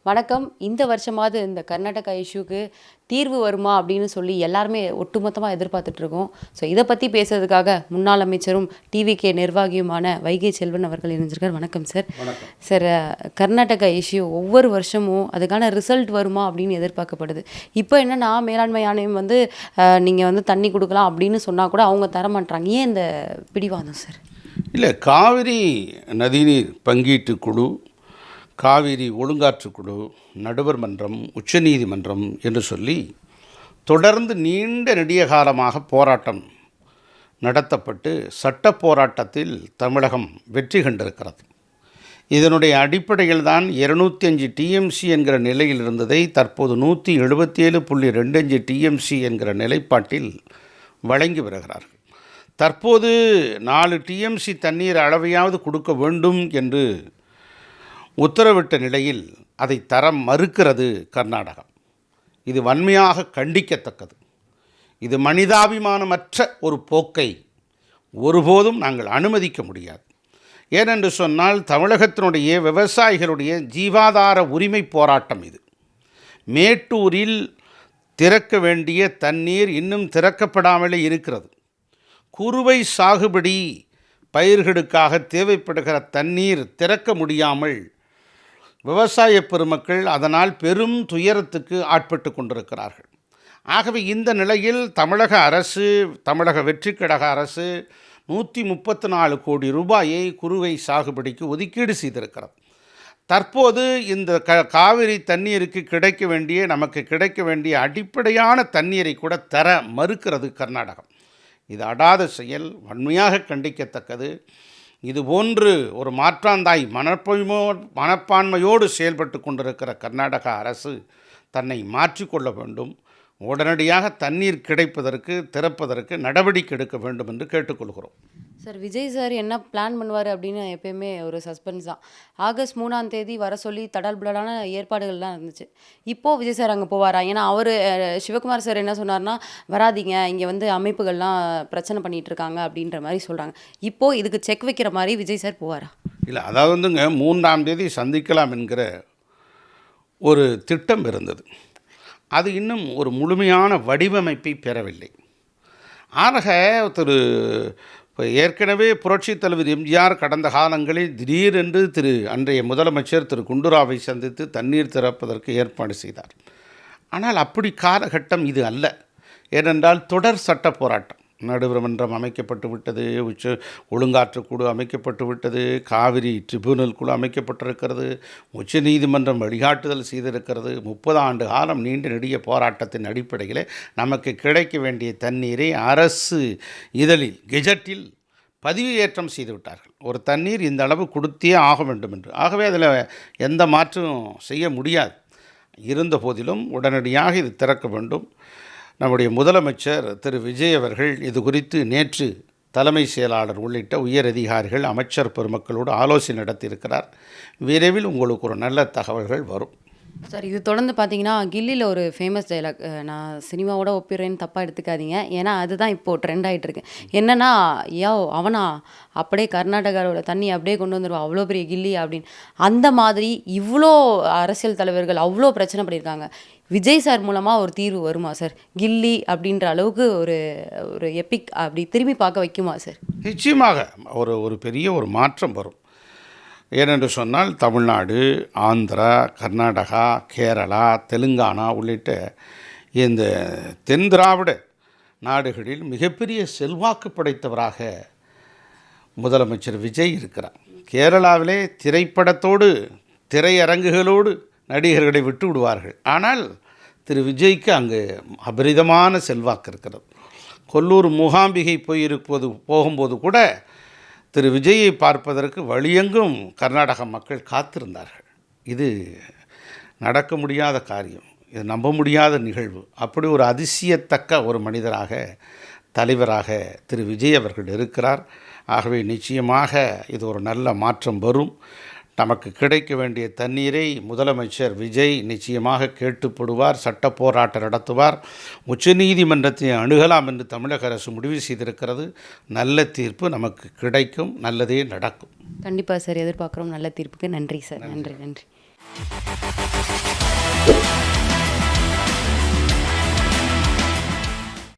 வணக்கம். இந்த வருஷமாவது இந்த கர்நாடகா இஷ்யூக்கு தீர்வு வருமா அப்படின்னு சொல்லி எல்லாருமே ஒட்டுமொத்தமா எதிர்பார்த்துட்ருக்கோம். ஸோ இத பத்தி பேசுறதுக்காக முன்னாள் அமைச்சரும், டிவிகே நிர்வாகியுமான வைகை செல்வன் அவர்கள் இணைஞ்சிருக்கார். வணக்கம் சார். வணக்கம். சார், கர்நாடகா இஷ்யூ ஒவ்வொரு வருஷமும் அதுக்கான ரிசல்ட் வருமா அப்படின்னு எதிர்பார்க்கப்படுது. இப்போ என்னன்னா மேலாண்மை ஆணையம் வந்து நீங்க வந்து தண்ணி குடுக்கலாம் அப்படின்னு சொன்னா கூட அவங்க தரமாட்றாங்க. ஏன் இந்த பிடிவாதம் சார்? இல்லை, காவிரி நதிநீர் பங்கீட்டு குழு, காவிரி ஒழுங்காற்றுக்குழு, நடுவர் மன்றம், உச்சநீதிமன்றம் என்று சொல்லி தொடர்ந்து நீண்ட நெடிய காலமாக போராட்டம் நடத்தப்பட்டு சட்ட போராட்டத்தில் தமிழகம் வெற்றி கண்டிருக்கிறது. இதனுடைய அடிப்படையில் தான் 205 டிஎம்சி என்கிற நிலையில் இருந்ததை தற்போது 177.25 டிஎம்சி என்கிற நிலைப்பாட்டில் வழங்கி வருகிறார்கள். தற்போது 4 டிஎம்சி தண்ணீர் அளவையாவது கொடுக்க வேண்டும் என்று உத்தரவிட்ட நிலையில் அதை தர மறுக்கிறது கர்நாடகம். இது வன்மையாக கண்டிக்கத்தக்கது. இது மனிதாபிமானமற்ற ஒரு போக்கை ஒருபோதும் நாங்கள் அனுமதிக்க முடியாது. ஏனென்று சொன்னால் தமிழகத்தினுடைய விவசாயிகளுடைய ஜீவாதார உரிமை போராட்டம் இது. மேட்டூரில் திறக்க வேண்டிய தண்ணீர் இன்னும் திறக்கப்படாமலே இருக்கிறது. குறுவை சாகுபடி பயிர்களுக்காக தேவைப்படுகிற தண்ணீர் திறக்க முடியாமல் விவசாய பெருமக்கள் அதனால் பெரும் துயரத்துக்கு ஆட்பட்டு கொண்டிருக்கிறார்கள். ஆகவே இந்த நிலையில் தமிழக அரசு, தமிழக வெற்றிக் கழக அரசு 134 கோடி ரூபாயை குறுவை சாகுபடிக்கு ஒதுக்கீடு செய்திருக்கிறது. தற்போது இந்த காவிரி தண்ணீருக்கு நமக்கு கிடைக்க வேண்டிய அடிப்படையான தண்ணீரை கூட தர மறுக்கிறது கர்நாடகம். இது அடாத செயல், வன்மையாக கண்டிக்கத்தக்கது. இதுபோன்று ஒரு மாற்றாந்தாய் மனப்பான்மையோடு செயல்பட்டு கொண்டிருக்கிற கர்நாடக அரசு தன்னை மாற்றிக்கொள்ள வேண்டும். உடனடியாக தண்ணீர் திறப்பதற்கு நடவடிக்கை எடுக்க வேண்டும் என்று கேட்டுக்கொள்கிறோம். சார், விஜய் சார் என்ன பிளான் பண்ணுவார் அப்படின்னு எப்பயுமே ஒரு சஸ்பென்ஸ் தான். ஆகஸ்ட் 3ஆம் தேதி வர சொல்லி தடால்புடான ஏற்பாடுகள்லாம் இருந்துச்சு. இப்போது விஜய் சார் அங்கே போவாரா? ஏன்னா அவர் சிவகுமார் சார் என்ன சொன்னார்னா, வராதிங்க, இங்கே வந்து அமைப்புகள்லாம் பிரச்சனை பண்ணிகிட்டு இருக்காங்க அப்படின்ற மாதிரி சொல்கிறாங்க. இப்போது இதுக்கு செக் வைக்கிற மாதிரி விஜய் சார் போவாரா? இல்லை, அதாவது வந்துங்க 3ஆம் தேதி சந்திக்கலாம் என்கிற ஒரு திட்டம் இருந்தது. அது இன்னும் ஒரு முழுமையான வடிவமைப்பை பெறவில்லை. ஆக இப்போ ஏற்கனவே புரட்சித் தலைவர் எம்ஜிஆர் கடந்த காலங்களில் திடீரென்று அன்றைய முதலமைச்சர் குண்டுராவை சந்தித்து தண்ணீர் திறப்பதற்கு ஏற்பாடு செய்தார். ஆனால் அப்படி காலகட்டம் இது அல்ல. ஏனென்றால் தொடர் சட்ட போராட்டம், நடுவர் மன்றம் அமைக்கப்பட்டு விட்டது, ஒழுங்காற்றுக்குழு அமைக்கப்பட்டு விட்டது, காவிரி ட்ரிபியூனல் குழு அமைக்கப்பட்டிருக்கிறது, உச்சநீதிமன்றம் வழிகாட்டுதல் செய்திருக்கிறது. 30 ஆண்டு காலம் நீண்ட நெடிய போராட்டத்தின் அடிப்படையில் நமக்கு கிடைக்க வேண்டிய தண்ணீரை அரசு இதழில் கெஜெட்டில் பதிவேற்றம் செய்துவிட்டார்கள். ஒரு தண்ணீர் இந்த அளவு கொடுத்தே ஆக வேண்டும் என்று. ஆகவே அதில் எந்த மாற்றம் செய்ய முடியாது. இருந்த போதிலும் உடனடியாக இது திறக்க வேண்டும். நம்முடைய முதலமைச்சர் விஜய் அவர்கள் இது குறித்து நேற்று தலைமை செயலாளர் உள்ளிட்ட உயர் அதிகாரிகள், அமைச்சர் பெருமக்களோடு ஆலோசனை நடத்தியிருக்கிறார். விரைவில் உங்களுக்கு ஒரு நல்ல தகவல்கள் வரும். சார், இது தொடர்ந்து பார்த்தீங்கன்னா கில்லியில் ஒரு ஃபேமஸ் டைலாக், நான் சினிமாவோட ஒப்பிடுறேன்னு தப்பாக எடுத்துக்காதீங்க, ஏன்னா அதுதான் இப்போது ட்ரெண்ட் ஆகிட்டு இருக்கு. என்னென்னா, அவனா அப்படியே கர்நாடகாவோட தண்ணி அப்படியே கொண்டு வந்துடுவான், அவ்வளோ பெரிய கில்லி அப்படின்னு. அந்த மாதிரி இவ்வளோ அரசியல் தலைவர்கள் அவ்வளோ பிரச்சனை பண்ணியிருக்காங்க. விஜய் சார் மூலமாக ஒரு தீர்வு வருமா சார்? கில்லி அப்படின்ற அளவுக்கு ஒரு ஒரு எப்பிக் அப்படி திரும்பி பார்க்க வைக்குமா சார்? நிச்சயமாக ஒரு பெரிய ஒரு மாற்றம் வரும். ஏனென்று சொன்னால் தமிழ்நாடு, ஆந்திரா, கர்நாடகா, கேரளா, தெலுங்கானா உள்ளிட்ட இந்த தென் திராவிட நாடுகளில் மிகப்பெரிய செல்வாக்கு படைத்தவராக முதலமைச்சர் விஜய் இருக்கிறார். கேரளாவிலே திரைப்படத்தோடு, திரையரங்குகளோடு நடிகர்களை விட்டு விடுவார்கள். ஆனால் விஜய்க்கு அங்கு அபரிதமான செல்வாக்கு இருக்கிறது. கொல்லூர் மூகாம்பிகை போகும்போது கூட விஜயை பார்ப்பதற்கு வழியெங்கும் கர்நாடக மக்கள் காத்திருந்தார்கள். இது நடக்க முடியாத காரியம், இது நம்ப முடியாத நிகழ்வு. அப்படி ஒரு அதிசயத்தக்க ஒரு மனிதராக, தலைவராக விஜய் அவர்கள் இருக்கிறார். ஆகவே நிச்சயமாக இது ஒரு நல்ல மாற்றம் வரும். நமக்கு கிடைக்க வேண்டிய தண்ணீரை முதலமைச்சர் விஜய் நிச்சயமாக கேட்டுப்படுவார், சட்ட போராட்டம் நடத்துவார். உச்சநீதிமன்றத்தை அணுகலாம் என்று தமிழக அரசு முடிவு செய்திருக்கிறது. நல்ல தீர்ப்பு நமக்கு கிடைக்கும், நல்லதே நடக்கும். கண்டிப்பாக சார், எதிர்பார்க்குறோம் நல்ல தீர்ப்புக்கு. நன்றி சார். நன்றி.